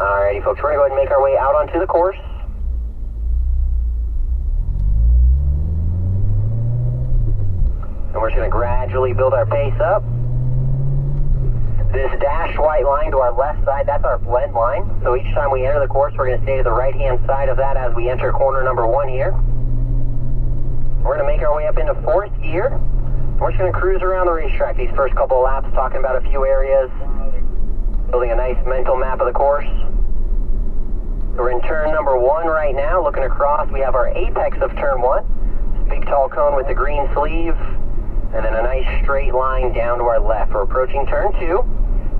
Alrighty folks, we're going to go ahead and make our way out onto the course. And we're just going to gradually build our pace up. This dashed white line to our left side, that's our blend line. So each time we enter the course, we're going to stay to the right-hand side of that as we enter corner number 1 here. We're going to make our way up into 4th gear. We're just going to cruise around the racetrack these first couple of laps, talking about a few areas, building a nice mental map of the course. We're in turn number 1 right now, looking across. We have our apex of turn 1, big tall cone with the green sleeve, and then a nice straight line down to our left. We're approaching turn 2.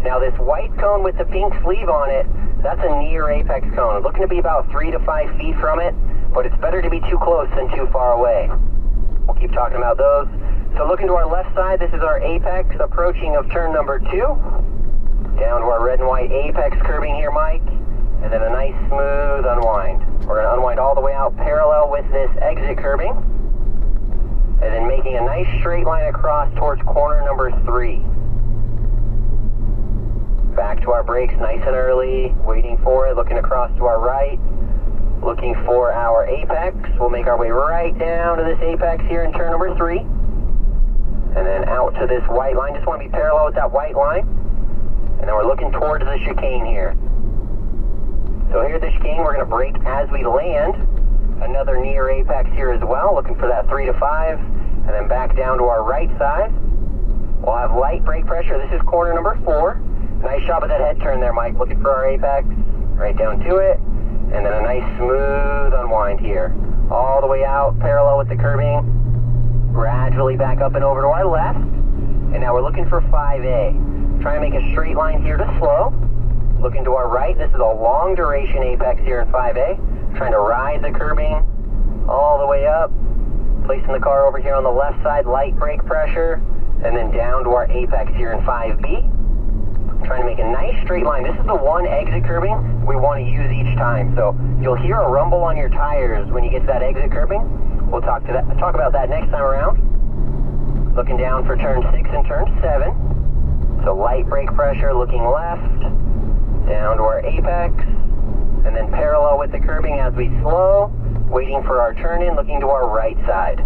Now this white cone with the pink sleeve on it, that's a near apex cone. Looking to be about 3 to 5 feet from it, but it's better to be too close than too far away. We'll keep talking about those. So looking to our left side, this is our apex approaching of turn number 2. Down to our red and white apex curbing here, Mike. And then a nice smooth unwind. We're going to unwind all the way out parallel with this exit curbing. And then making a nice straight line across towards corner number 3. Back to our brakes nice and early, waiting for it, looking across to our right, looking for our apex. We'll make our way right down to this apex here in turn number 3. And then out to this white line. Just want to be parallel with that white line. And then we're looking towards the chicane here. So here at the chicane, we're going to brake as we land. Another near apex here as well, looking for that 3 to 5. And then back down to our right side. We'll have light brake pressure. This is corner number 4. Nice job of that head turn there, Mike. Looking for our apex. Right down to it. And then a nice smooth unwind here. All the way out, parallel with the curbing. Gradually back up and over to our left. And now we're looking for 5A. Trying to make a straight line here to slow. Looking to our right. This is a long duration apex here in 5A. Trying to ride the curbing all the way up. Placing the car over here on the left side, light brake pressure. And then down to our apex here in 5B. Trying to make a nice straight line. This is the one exit curbing we want to use each time. So you'll hear a rumble on your tires when you get to that exit curbing. We'll talk about that next time around. Looking down for turn 6 and turn 7. So light brake pressure, looking left, down to our apex, and then parallel with the curbing as we slow, waiting for our turn in, looking to our right side.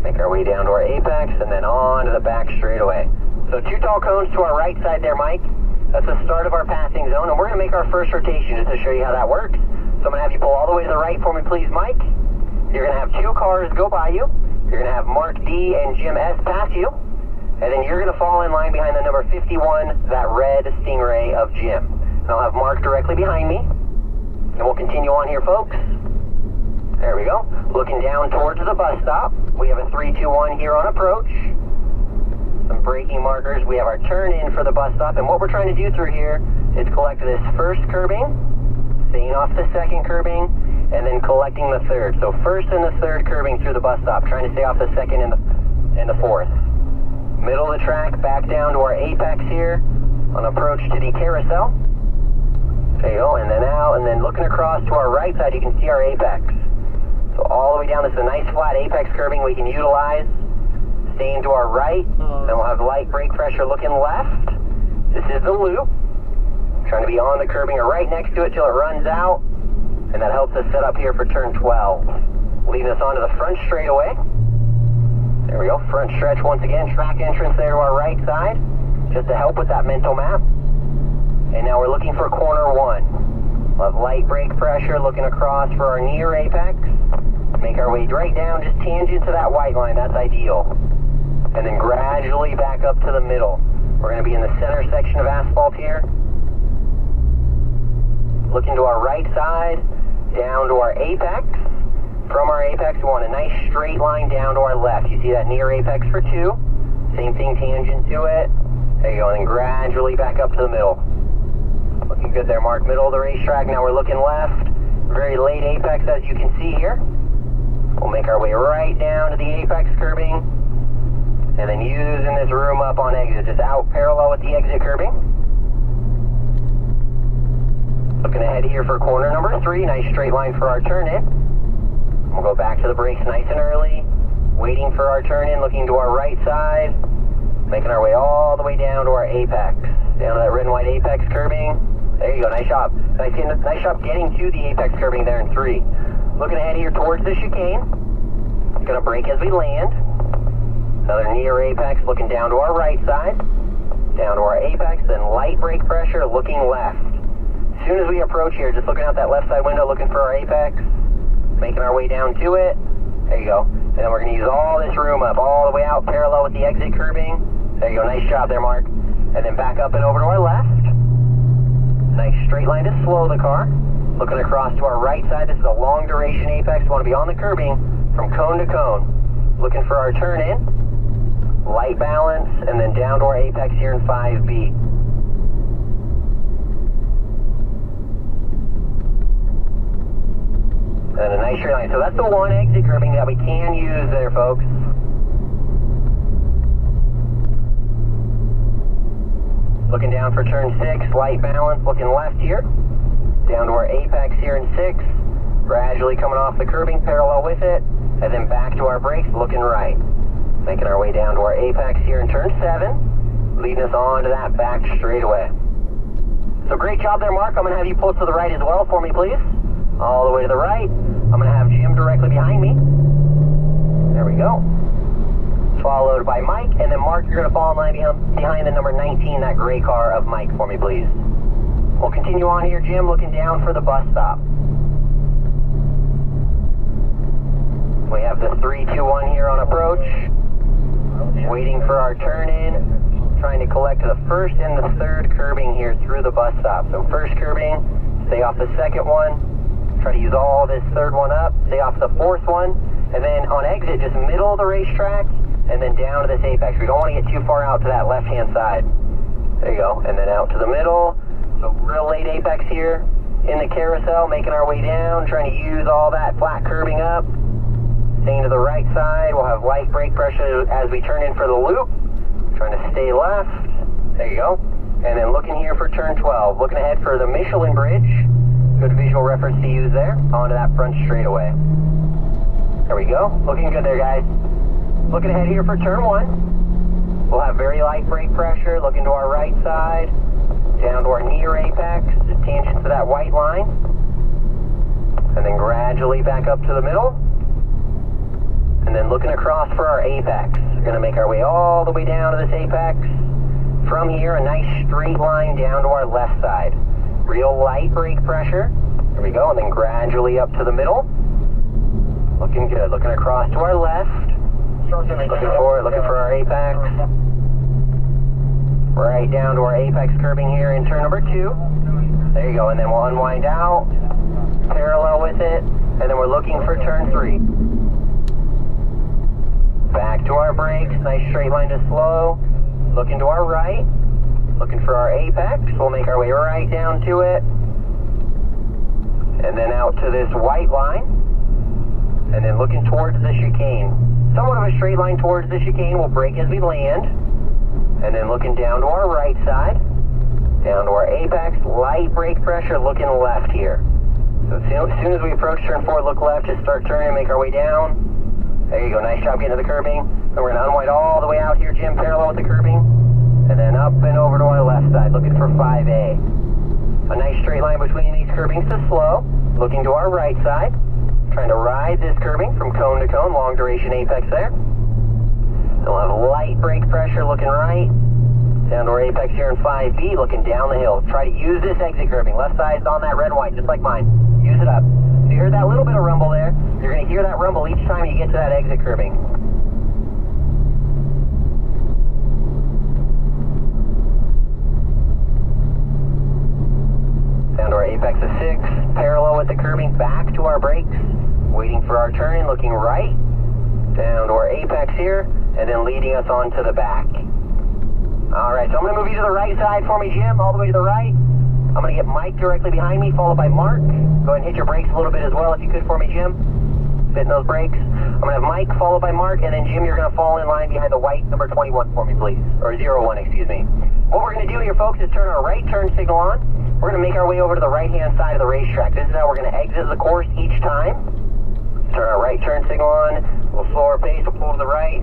Make our way down to our apex and then on to the back straightaway. So 2 tall cones to our right side there, Mike. That's the start of our passing zone, and we're going to make our first rotation just to show you how that works. So I'm going to have you pull all the way to the right for me, please, Mike. You're going to have 2 cars go by you. You're going to have Mark D and Jim S pass you. And then you're going to fall in line behind the number 51, that red Stingray of Jim. And I'll have Mark directly behind me. And we'll continue on here, folks. There we go. Looking down towards the bus stop. We have a 3-2-1 here on approach. Some braking markers. We have our turn in for the bus stop. And what we're trying to do through here is collect this first curbing, staying off the second curbing, and then collecting the third. So first and the third curbing through the bus stop, trying to stay off the second and the fourth. Middle of the track, back down to our apex here on approach to the carousel. There you go, and then out, and then looking across to our right side, you can see our apex. So all the way down, this is a nice flat apex curbing we can utilize. Staying to our right, then we'll have light brake pressure looking left. This is the loop. Trying to be on the curbing or right next to it till it runs out. And that helps us set up here for turn 12. Leading us onto the front straightaway. There we go, front stretch once again. Track entrance there to our right side, just to help with that mental map. And now we're looking for corner 1. We'll have light brake pressure, looking across for our near apex. Make our way right down, just tangent to that white line, that's ideal. And then gradually back up to the middle. We're going to be in the center section of asphalt here. Looking to our right side, down to our apex. From our apex, we want a nice straight line down to our left. You see that near apex for 2. Same thing, tangent to it. There you go, and then gradually back up to the middle. Looking good there, Mark. Middle of the racetrack, now we're looking left. Very late apex, as you can see here. We'll make our way right down to the apex curbing. And then using this room up on exit, just out parallel with the exit curbing. Looking ahead here for corner number 3, nice straight line for our turn in. We'll go back to the brakes nice and early, waiting for our turn in, looking to our right side, making our way all the way down to our apex, down to that red and white apex curbing. There you go, nice job. Nice job getting to the apex curbing there in 3. Looking ahead here towards the chicane. Gonna brake as we land. Another near apex, looking down to our right side. Down to our apex, then light brake pressure, looking left. As soon as we approach here, just looking out that left side window, looking for our apex. Making our way down to it. There you go. And then we're gonna use all this room up, all the way out parallel with the exit curbing. There you go, nice job there, Mark. And then back up and over to our left. Nice straight line to slow the car. Looking across to our right side, this is a long duration apex. We want to be on the curbing from cone to cone. Looking for our turn in, light balance, and then down to our apex here in 5B. And a nice straight line. So that's the one exit curbing that we can use there, folks. Looking down for turn 6, light balance, looking left here. Down to our apex here in 6. Gradually coming off the curbing, parallel with it. And then back to our brakes, looking right. Making our way down to our apex here in turn 7. Leading us on to that back straightaway. So great job there, Mark. I'm going to have you pull to the right as well for me, please. All the way to the right. I'm going to have Jim directly behind me. There we go. Followed by Mike, and then Mark, you're going to fall in line behind the number 19, that gray car of Mike for me, please. We'll continue on here, Jim, looking down for the bus stop. We have the 321 here on approach. Waiting for our turn in. Trying to collect the first and the third curbing here through the bus stop. So first curbing, stay off the second one. Try to use all this third one up. Stay off the fourth one. And then on exit, just middle of the racetrack. And then down to this apex. We don't want to get too far out to that left-hand side. There you go. And then out to the middle. So real late apex here in the carousel, making our way down, trying to use all that flat curbing up. Staying to the right side. We'll have light brake pressure as we turn in for the loop. Trying to stay left. There you go. And then looking here for turn 12. Looking ahead for the Michelin Bridge. Good visual reference to use there. Onto that front straightaway. There we go. Looking good there, guys. Looking ahead here for turn 1. We'll have very light brake pressure, looking to our right side, down to our near apex, just tangent to that white line, and then gradually back up to the middle, and then looking across for our apex. We're going to make our way all the way down to this apex. From here, a nice straight line down to our left side. Real light brake pressure. There we go, and then gradually up to the middle. Looking good. Looking across to our left. Looking for our apex. Right down to our apex curbing here in turn number 2. There you go, and then we'll unwind out, parallel with it, and then we're looking for turn 3. Back to our brakes, nice straight line to slow. Looking to our right, looking for our apex. We'll make our way right down to it, and then out to this white line, and then looking towards the chicane. Somewhat of a straight line towards the chicane. We'll brake as we land. And then looking down to our right side. Down to our apex. Light brake pressure looking left here. So as soon as we approach turn 4, look left. Just start turning and make our way down. There you go. Nice job getting to the curbing. Then we're going to unwind all the way out here, Jim, parallel with the curbing. And then up and over to our left side. Looking for 5A. A nice straight line between these curbings to slow. Looking to our right side. Trying to ride this curbing from cone to cone, long duration apex there. Then we'll have light brake pressure looking right. Down to our apex here in 5B, looking down the hill. Try to use this exit curbing. Left side's on that red and white, just like mine. Use it up. So you heard that little bit of rumble there. You're going to hear that rumble each time you get to that exit curbing. Down to our apex of 6, parallel with the curbing, back to our brakes. Waiting for our turn in, looking right, down to our apex here, and then leading us on to the back. Alright, so I'm going to move you to the right side for me, Jim, all the way to the right. I'm going to get Mike directly behind me, followed by Mark. Go ahead and hit your brakes a little bit as well, if you could for me, Jim. Hitting those brakes. I'm going to have Mike, followed by Mark, and then Jim, you're going to fall in line behind the white number 21 for me, please. Or 01, excuse me. What we're going to do here, folks, is turn our right turn signal on. We're going to make our way over to the right-hand side of the racetrack. This is how we're going to exit the course each time. Turn our right turn signal on. We'll slow our pace. We'll pull to the right.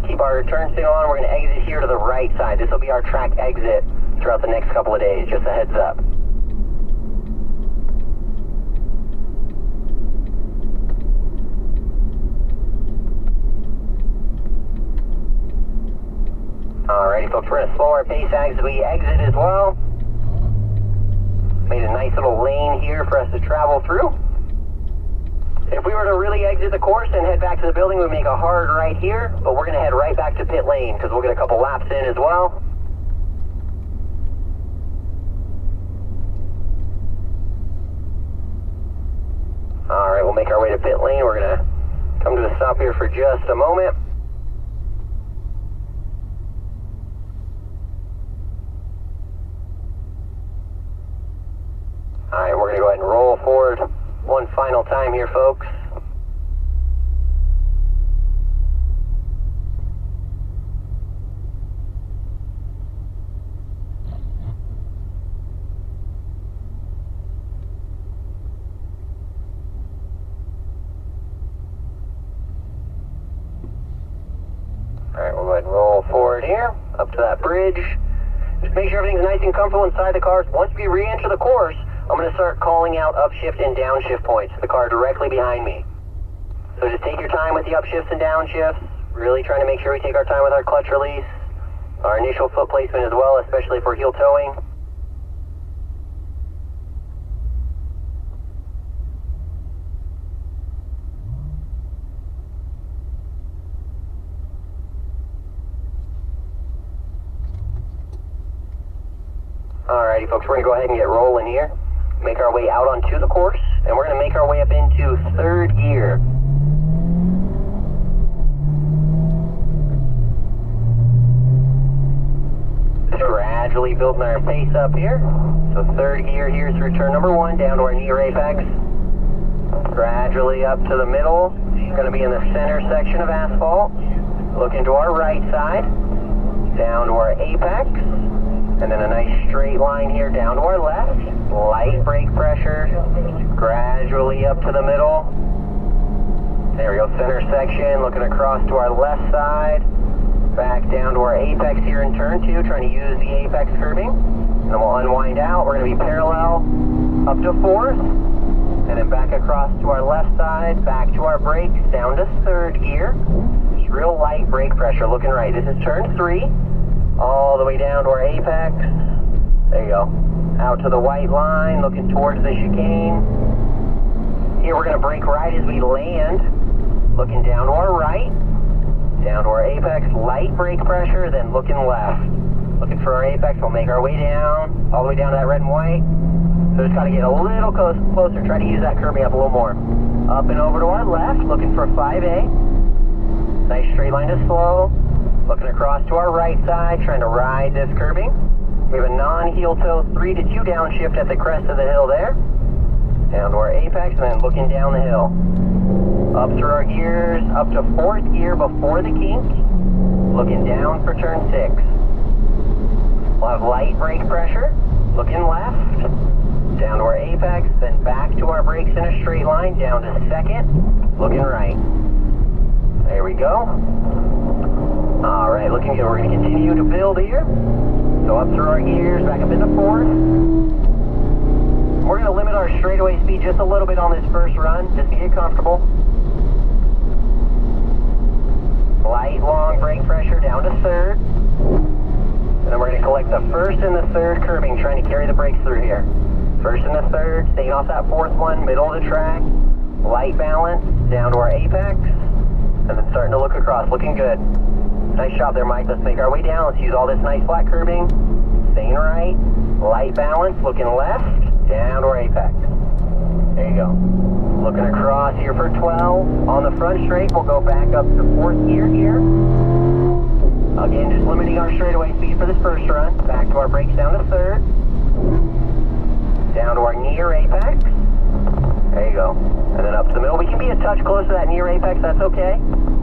Keep our turn signal on. We're going to exit here to the right side. This will be our track exit throughout the next couple of days. Just a heads up. our pace as we exit as well. Made a nice little lane here for us to travel through. If we were to really exit the course and head back to the building, we'd make a hard right here, but we're going to head right back to pit lane because we'll get a couple laps in as well. Alright, we'll make our way to pit lane. We're going to come to the stop here for just a moment. Alright, we're going to go ahead and roll forward one final time here, folks. Alright, we'll go ahead and roll forward here, up to that bridge. Just make sure everything's nice and comfortable inside the cars. Once we re-enter the course, I'm going to start calling out upshift and downshift points. The car directly behind me. So just take your time with the upshifts and downshifts. Really trying to make sure we take our time with our clutch release. Our initial foot placement as well, especially if we're heel towing. Alrighty folks, we're going to go ahead and get rolling here. Make our way out onto the course, and we're going to make our way up into third gear. Just gradually building our pace up here. So third gear here through turn number 1, down to our near apex. Gradually up to the middle. It's going to be in the center section of asphalt. Looking to our right side, down to our apex. And then a nice straight line here down to our left. Light brake pressure. Gradually up to the middle. There we go, center section. Looking across to our left side. Back down to our apex here in turn 2. Trying to use the apex curbing. And then we'll unwind out. We're going to be parallel up to 4th. And then back across to our left side. Back to our brakes. Down to third gear. Just real light brake pressure. Looking right. This is turn 3. All the way down to our apex. There you go. Out to the white line, looking towards the chicane. Here we're going to brake right as we land. Looking down to our right. Down to our apex, light brake pressure, then looking left. Looking for our apex, we'll make our way down, all the way down to that red and white. So just got to get a little closer, try to use that curbing up a little more. Up and over to our left, looking for 5A. Nice straight line to slow. Looking across to our right side, trying to ride this curbing. We have a non-heel toe 3 to 2 downshift at the crest of the hill there. Down to our apex, and then looking down the hill. Up through our gears, up to 4th gear before the kink. Looking down for turn 6. We'll have light brake pressure. Looking left. Down to our apex, then back to our brakes in a straight line. Down to 2nd. Looking right. There we go. Alright, looking good. We're going to continue to build here. So up through our gears, back up into 4th. We're going to limit our straightaway speed just a little bit on this first run, just to get comfortable. Light, long brake pressure down to 3rd. And then we're going to collect the 1st and the 3rd curbing, trying to carry the brakes through here. 1st and the 3rd, staying off that 4th one, middle of the track. Light balance, down to our apex. And then starting to look across, looking good. Nice job there, Mike. Let's make our way down. Let's use all this nice flat curbing. Staying right. Light balance. Looking left. Down to our apex. There you go. Looking across here for 12. On the front straight, we'll go back up to 4th gear here. Again, just limiting our straightaway speed for this first run. Back to our brakes down to 3rd. Down to our near apex. There you go. And then up to the middle. We can be a touch close to that near apex. That's okay.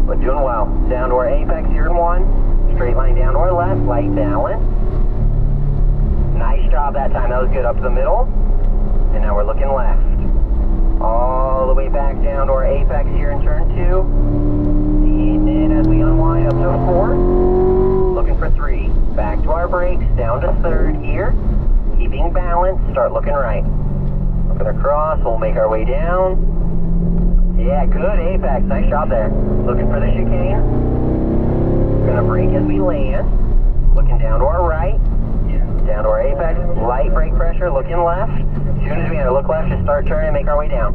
But doing well. Down to our apex here in 1. Straight line down to our left. Light balance. Nice job that time. That was good. Up to the middle. And now we're looking left. All the way back down to our apex here in turn 2. Eating in as we unwind up to 4. Looking for 3. Back to our brakes. Down to 3rd gear. Keeping balance. Start looking right. Looking across. We'll make our way down. Yeah, good apex. Nice job there. Looking for the chicane. Gonna brake as we land. looking down to our right, down to our apex, light brake pressure, looking left. As soon as we enter, look left, just start turning and make our way down.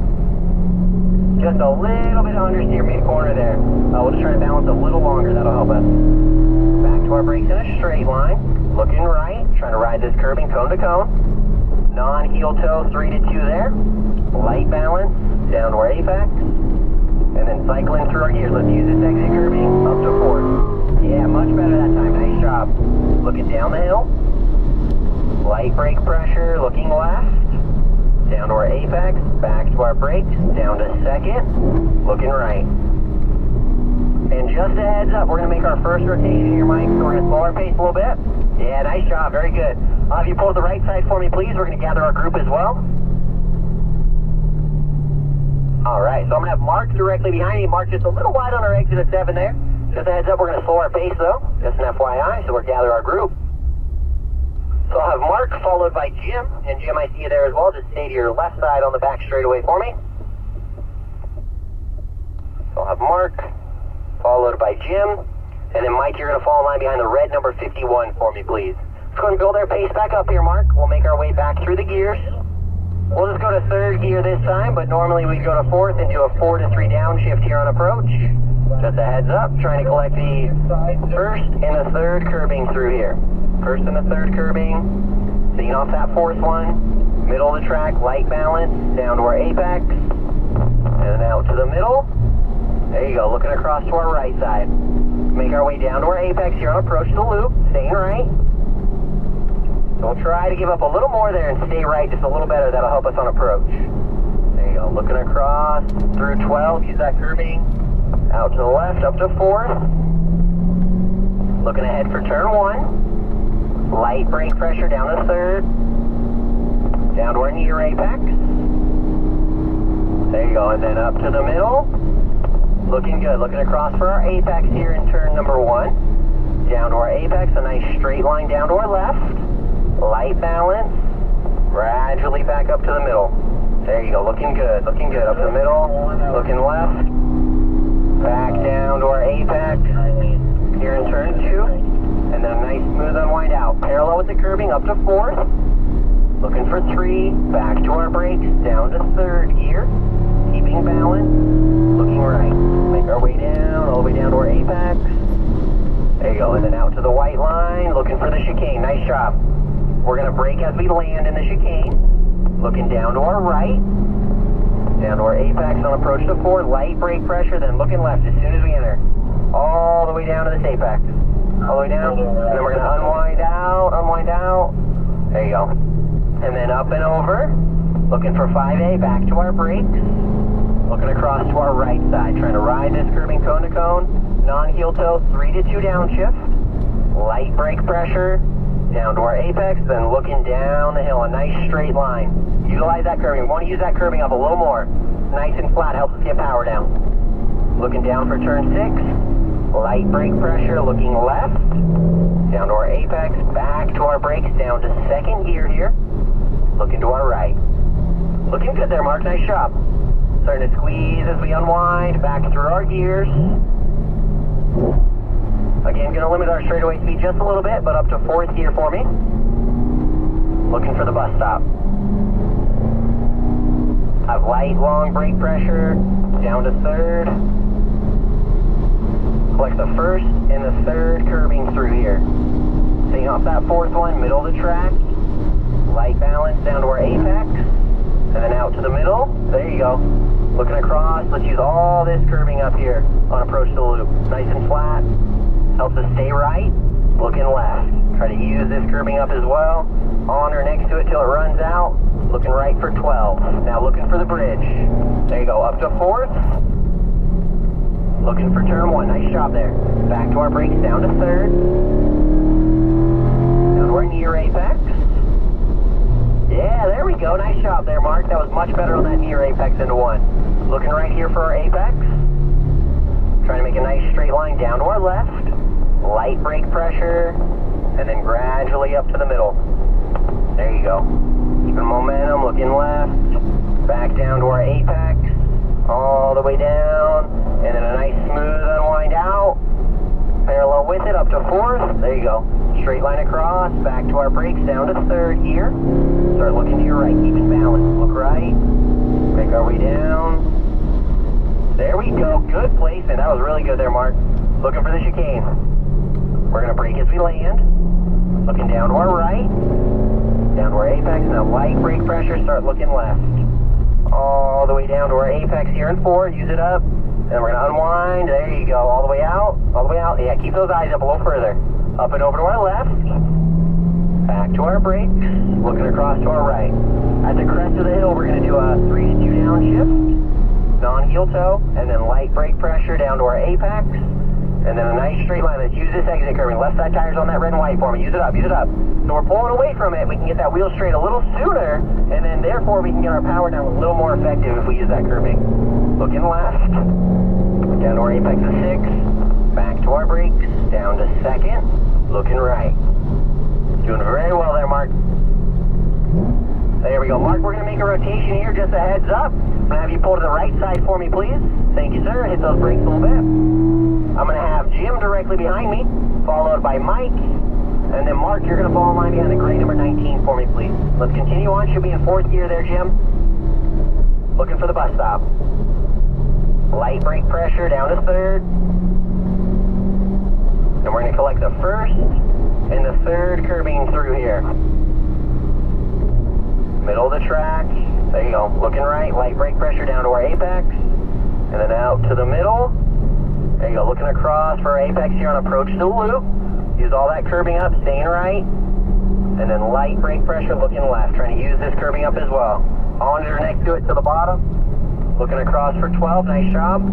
Just a little bit of understeer mid-corner there. We'll just try to balance a little longer, that'll help us. Back to our brakes in a straight line, looking right, trying to ride this curbing cone to cone. Non-heel toe, 3 to 2 there. Light balance, down to our apex. And then cycling through our gears. Let's use this exit curbing up to 4. Yeah, much better that time, nice job. Looking down the hill. Light brake pressure, looking left. Down to our apex, back to our brakes, down to second, looking right. And just a heads up, we're going to make our first rotation here, Mike, so we're going to slow our pace a little bit. Yeah, nice job, very good. If you pull to the right side for me, please, we're going to gather our group as well. Alright, so I'm going to have Mark directly behind me. Mark just a little wide on our exit at 7 there. Just a heads up, we're going to slow our pace though, just an FYI, so we'll gather our group. So I'll have Mark followed by Jim, and Jim, I see you there as well. Just stay to your left side on the back straightaway for me. So I'll have Mark followed by Jim, and then Mike, you're going to fall in line behind the red number 51 for me, please. Let's go and build our pace back up here, Mark. We'll make our way back through the gears. We'll just go to third gear this time, but normally we go to fourth and do a 4 to 3 downshift here on approach. Just a heads up, trying to collect the first and the third curbing through here. First and the third curbing, seeing off that fourth one, middle of the track, light balance, down to our apex, and then out to the middle. There you go, looking across to our right side. Make our way down to our apex here on approach to the loop, staying right. So we'll try to give up a little more there and stay right just a little better, that'll help us on approach. There you go, looking across through 12, use that curbing, out to the left, up to 4th. Looking ahead for turn 1. Light brake pressure down to 3rd. Down to our near apex. There you go, and then up to the middle. Looking good, looking across for our apex here in turn number 1. Down to our apex, a nice straight line down to our left. Light balance. Gradually back up to the middle. There you go, looking good, up to the middle. Looking left. Back down to our apex. Here in turn 2. And then a nice smooth unwind out. Parallel with the curbing up to 4th. Looking for 3. Back to our brakes. Down to 3rd gear. Keeping balance. Looking right. Make our way down. All the way down to our apex. There you go. And then out to the white line. Looking for the chicane. Nice job. We're going to brake as we land in the chicane. Looking down to our right. Down to our apex on approach to 4. Light brake pressure. Then looking left as soon as we enter. All the way down to this apex. All the way down, and then we're going to unwind out, there you go. And then up and over, looking for 5A, back to our brakes, looking across to our right side, trying to ride this curbing cone to cone, non-heel toe, 3 to 2 downshift, light brake pressure, down to our apex, then looking down the hill, a nice straight line. Utilize that curbing, we want to use that curbing up a little more, nice and flat, helps us get power down. Looking down for turn 6. Light brake pressure, looking left, down to our apex, back to our brakes, down to 2nd gear here, looking to our right. Looking good there, Mark, nice job. Starting to squeeze as we unwind, back through our gears. Again, going to limit our straightaway speed just a little bit, but up to 4th gear for me. Looking for the bus stop. Have light, long brake pressure, down to 3rd. Collect the 1st and the 3rd curbing through here. Staying off that 4th one, middle of the track. Light balance down to our apex. And then out to the middle. There you go. Looking across, let's use all this curbing up here on approach to the loop. Nice and flat. Helps us stay right. Looking left. Try to use this curbing up as well. On or next to it till it runs out. Looking right for 12. Now looking for the bridge. There you go, up to 4th. Looking for turn 1, nice job there. Back to our brakes, down to 3rd. Down to our near apex. Yeah, there we go, nice job there, Mark. That was much better on that near apex into 1. Looking right here for our apex. Trying to make a nice straight line down to our left. Light brake pressure. And then gradually up to the middle. There you go. Keeping momentum, looking left. Back down to our apex. All the way down. And then a nice smooth unwind out. Parallel with it up to 4th. There you go. straight line across, back to our brakes, down to third here. Start looking to your right, keeping balance. Look right, make our way down. There we go, good placement. That was really good there, Mark. Looking for the chicane. We're gonna brake as we land. Looking down to our right, down to our apex. Now light brake pressure, start looking left. All the way down to our apex here in 4, use it up. Then we're gonna unwind, there you go, all the way out, all the way out. Yeah, keep those eyes up a little further. Up and over to our left, back to our brakes, looking across to our right. At the crest of the hill, we're gonna do a 3 to 2 downshift, non-heel toe, and then light brake pressure down to our apex, and then a nice straight line. Let's use this exit curving. Left side tires on that red and white for me, use it up, use it up. So we're pulling away from it, we can get that wheel straight a little sooner, and then therefore we can get our power down a little more effective if we use that curving. Looking left, down to our apex of 6, back to our brakes, down to second, looking right. Doing very well there, Mark. There we go. Mark, we're going to make a rotation here, just a heads up. I'm going to have you pull to the right side for me, please. Thank you, sir. Hit those brakes a little bit. I'm going to have Jim directly behind me, followed by Mike. And then Mark, you're going to fall in line behind the gray number 19 for me, please. Let's continue on. Should be in 4th gear there, Jim. Looking for the bus stop. Light brake pressure down to 3rd. And we're going to collect the 1st and the 3rd curbing through here. Middle of the track. There you go. Looking right. Light brake pressure down to our apex. And then out to the middle. There you go. Looking across for our apex here on approach to the loop. Use all that curbing up, staying right. And then light brake pressure looking left. Trying to use this curbing up as well. Monitor next to it to the bottom. Looking across for 12, nice job.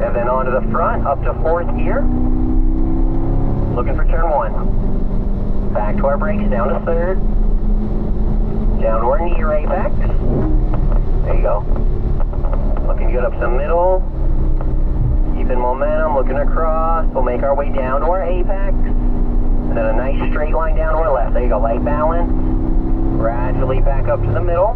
And then onto the front, up to 4th gear. Looking for turn 1. Back to our brakes, down to 3rd. Down to our near apex. There you go. Looking good up to the middle. Keeping momentum, looking across. We'll make our way down to our apex. And then a nice straight line down to our left. There you go, light balance. Gradually back up to the middle.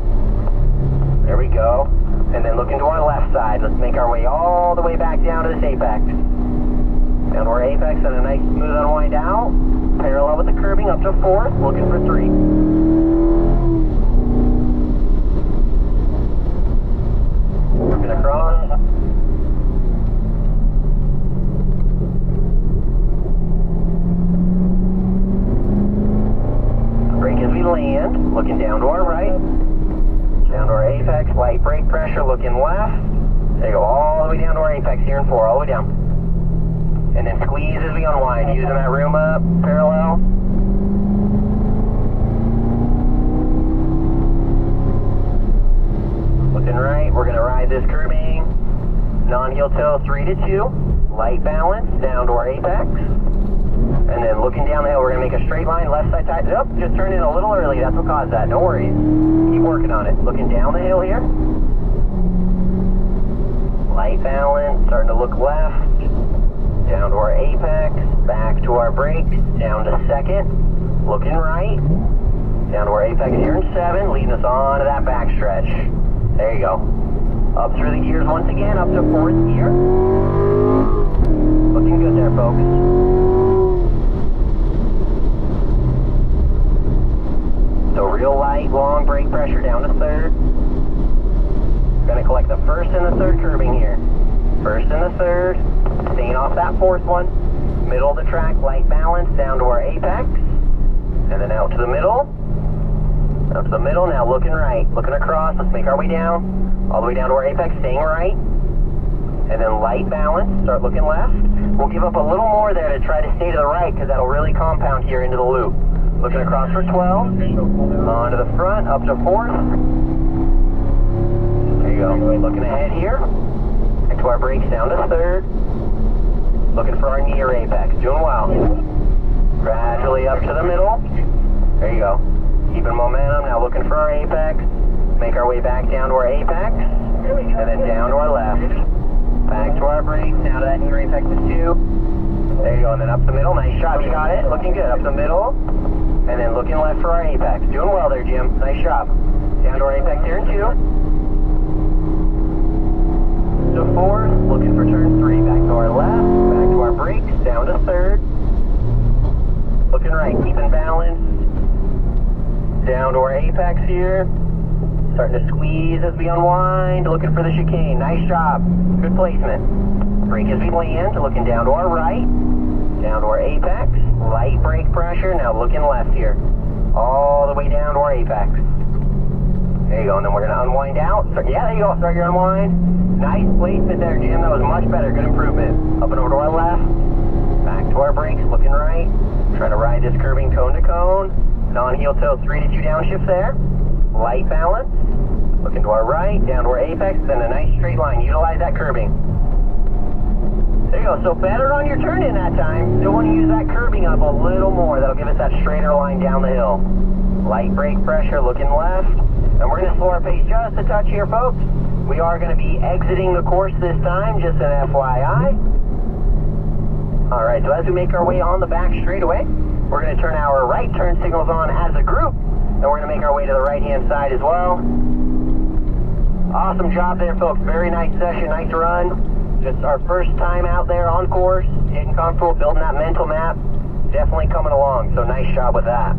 There we go. And then looking to our left side. Let's make our way all the way back down to this apex. Down to our apex and a nice smooth unwind out. Parallel with the curbing up to 4th. Looking for 3. Working across. Brake as we land. Looking down to our right. Down to our apex, light brake pressure, looking left. There you go, all the way down to our apex here in 4, all the way down. And then squeeze as we unwind, using that room up, parallel. Looking right, we're going to ride this curbing. Non-heel toe, 3 to 2. Light balance, down to our apex. And then looking down the hill, we're going to make a straight line, left side tire. Oh, just turned in a little early. That's what caused that. No worries. Keep working on it. Looking down the hill here. Light balance, starting to look left. Down to our apex, back to our brakes, down to 2nd. Looking right. Down to our apex here in 7, leading us on to that back stretch. There you go. Up through the gears once again, up to 4th gear. Looking good there, folks. So real light, long brake pressure down to 3rd. Going to collect the 1st and the 3rd curbing here. 1st and the 3rd. Staying off that 4th one. Middle of the track, light balance down to our apex. And then out to the middle. Out to the middle, now looking right. Looking across, let's make our way down. All the way down to our apex, staying right. And then light balance, start looking left. We'll give up a little more there to try to stay to the right because that'll really compound here into the loop. Looking across for 12, onto the front, up to 4th. There you go, looking ahead here. Back to our brakes, down to 3rd. Looking for our near apex, doing well. Gradually up to the middle. There you go. Keeping momentum, now looking for our apex. Make our way back down to our apex. And then down to our left. Back to our brakes, now to that near apex is 2. There you go, and then up the middle, nice job, you got it. Looking good, up the middle. And then looking left for our apex. Doing well there, Jim. Nice job. Down to our apex here in 2. To 4, looking for turn 3. Back to our left, back to our brakes, down to 3rd. Looking right, keep Starting to squeeze as we unwind, looking for the chicane. Nice job. Good placement. Brake as we land, looking down to our right, down to our apex. Light brake pressure, now looking left here. All the way down to our apex. There you go, and then we're going to unwind out. Yeah, there you go, start your unwind. Nice placement there, Jim. That was much better, good improvement. Up and over to our left. Back to our brakes, looking right. Trying to ride this curbing cone to cone. Non-heel tilt 3 to 2 downshift there. Light balance. Looking to our right, down to our apex, then a nice straight line. Utilize that curbing. There you go, so better on your turn in that time. Still want to use that curbing up a little more. That'll give us that straighter line down the hill. Light brake pressure, looking left. And we're going to slow our pace just a touch here, folks. We are going to be exiting the course this time, just an FYI. All right, so as we make our way on the back straightaway, we're going to turn our right turn signals on as a group. And we're going to make our way to the right-hand side as well. Awesome job there, folks. Very nice session, nice run. Just our first time out there on course, getting comfortable, building that mental map. Definitely coming along, so nice job with that.